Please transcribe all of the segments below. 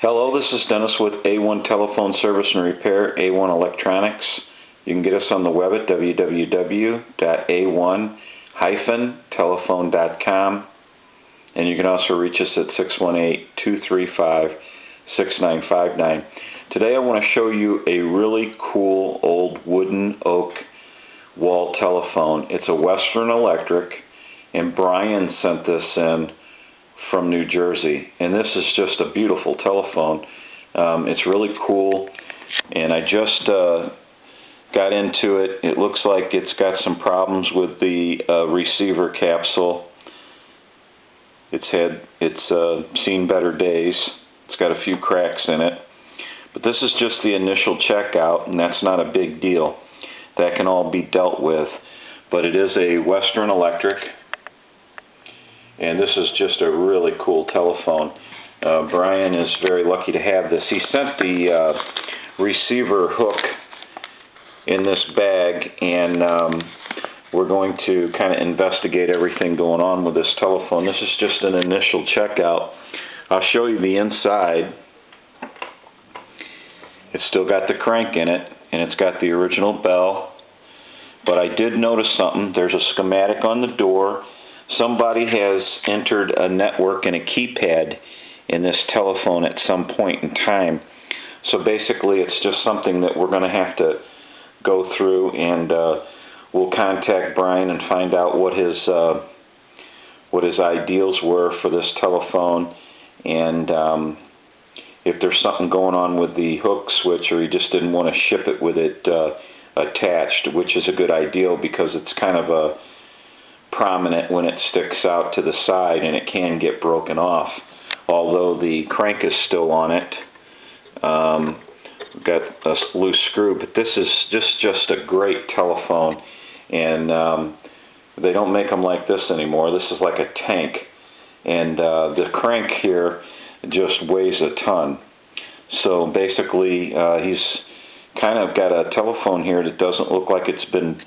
Hello, this is Dennis with A1 Telephone Service and Repair, A1 Electronics. You can get us on the web at www.a1-telephone.com, and you can also reach us at 618-235-6959. Today I want to show you a really cool old wooden oak wall telephone. It's a Western Electric, and Brian sent this in from New Jersey, and this is just a beautiful telephone. It's really cool, and I just got into it. It looks like it's got some problems with the receiver capsule. It's seen better days. It's got a few cracks in it, but this is just the initial checkout, and that's not a big deal. That can all be dealt with, but it is a Western Electric, and this is just a really cool telephone. Brian is very lucky to have this. He sent the receiver hook in this bag, and we're going to kind of investigate everything going on with this telephone. This is just an initial checkout. I'll show you the inside. It's still got the crank in it, and it's got the original bell. But I did notice something. There's a schematic on the door. Somebody has entered a network and a keypad in this telephone at some point in time. So basically it's just something that we're going to have to go through, and we'll contact Brian and find out what his ideals were for this telephone, and if there's something going on with the hook switch, or he just didn't want to ship it with it attached, which is a good ideal because it's kind of a prominent when it sticks out to the side, and it can get broken off, although the crank is still on it. Got a loose screw, but this is just a great telephone, and they don't make them like this anymore. This is like a tank, and the crank here just weighs a ton. So basically he's kind of got a telephone here that doesn't look like it's been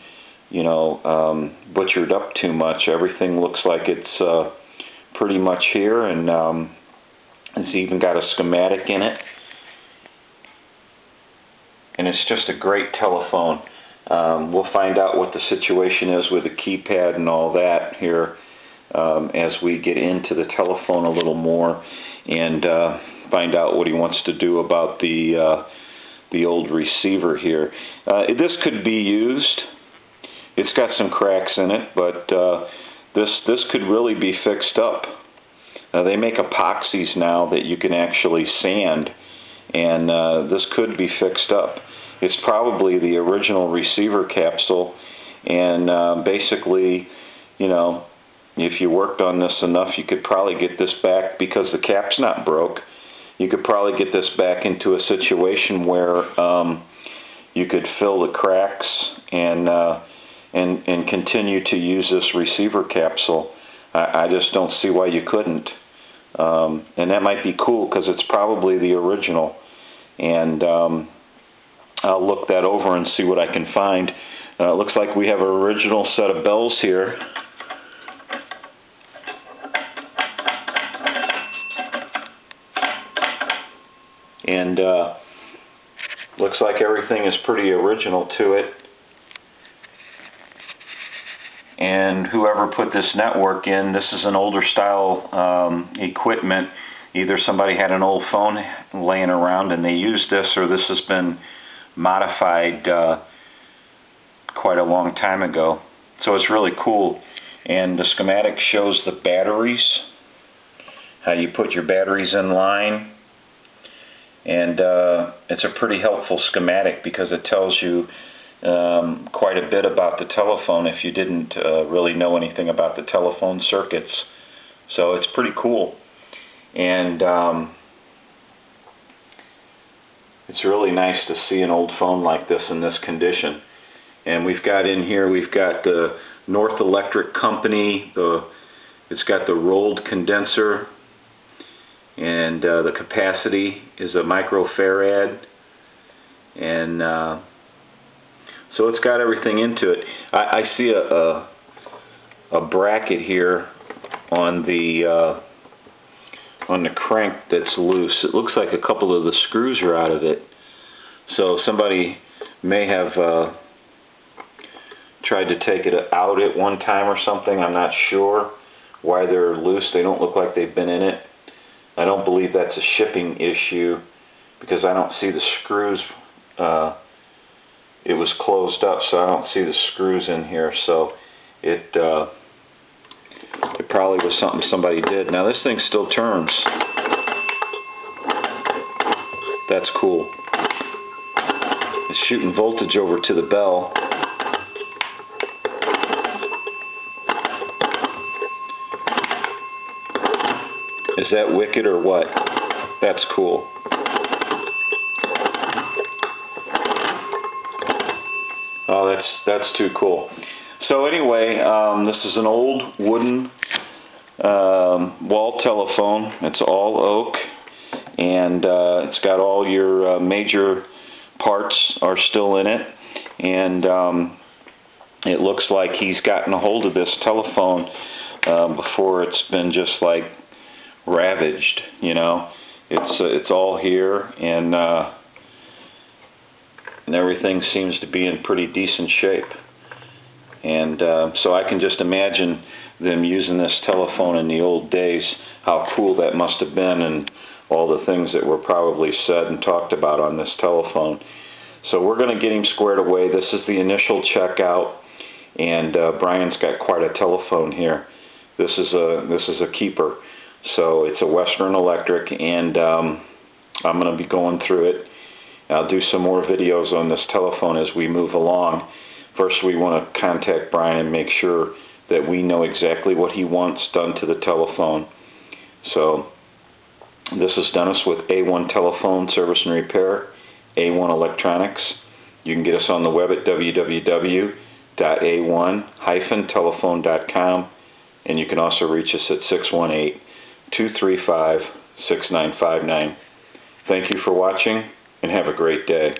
butchered up too much. Everything looks like it's pretty much here, and it's even got a schematic in it, and it's just a great telephone. We'll find out what the situation is with the keypad and all that here as we get into the telephone a little more, and find out what he wants to do about the old receiver here. This could be used. It's got some cracks in it, but this could really be fixed up. They make epoxies now that you can actually sand, and this could be fixed up. It's probably the original receiver capsule, and basically, if you worked on this enough, you could probably get this back, because the cap's not broke. You could probably get this back into a situation where you could fill the cracks and continue to use this receiver capsule. I just don't see why you couldn't. And that might be cool, because it's probably the original. And I'll look that over and see what I can find. It looks like we have an original set of bells here. And looks like everything is pretty original to it. And whoever put this network in, this is an older style equipment. Either somebody had an old phone laying around and they used this, or this has been modified quite a long time ago. So it's really cool. And the schematic shows the batteries, how you put your batteries in line. And it's a pretty helpful schematic, because it tells you quite a bit about the telephone if you didn't really know anything about the telephone circuits. So it's pretty cool, and it's really nice to see an old phone like this in this condition. And we've got in here, we've got the North Electric Company. It's got the rolled condenser, and the capacity is a microfarad, and so it's got everything into it. I see a bracket here on the on the crank that's loose. It looks like a couple of the screws are out of it. So somebody may have tried to take it out at one time or something. I'm not sure why they're loose. They don't look like they've been in it. I don't believe that's a shipping issue because I don't see the screws. It was closed up, so I don't see the screws in here. So it probably was something somebody did. Now this thing still turns. That's cool. It's shooting voltage over to the bell. Is that wicked or what? That's cool. Oh, that's too cool. So anyway, this is an old wooden wall telephone. It's all oak, and it's got all your major parts are still in it, and it looks like he's gotten a hold of this telephone before it's been just like ravaged. You know, it's all here, and everything seems to be in pretty decent shape. And so I can just imagine them using this telephone in the old days, how cool that must have been, and all the things that were probably said and talked about on this telephone. So we're going to get him squared away. This is the initial checkout, and Brian's got quite a telephone here. This is a keeper. So it's a Western Electric, and I'm going to be going through it. I'll do some more videos on this telephone as we move along. First, we want to contact Brian and make sure that we know exactly what he wants done to the telephone. So this is Dennis with A1 Telephone Service and Repair, A1 Electronics. You can get us on the web at www.a1-telephone.com, and you can also reach us at 618-235-6959. Thank you for watching, and have a great day.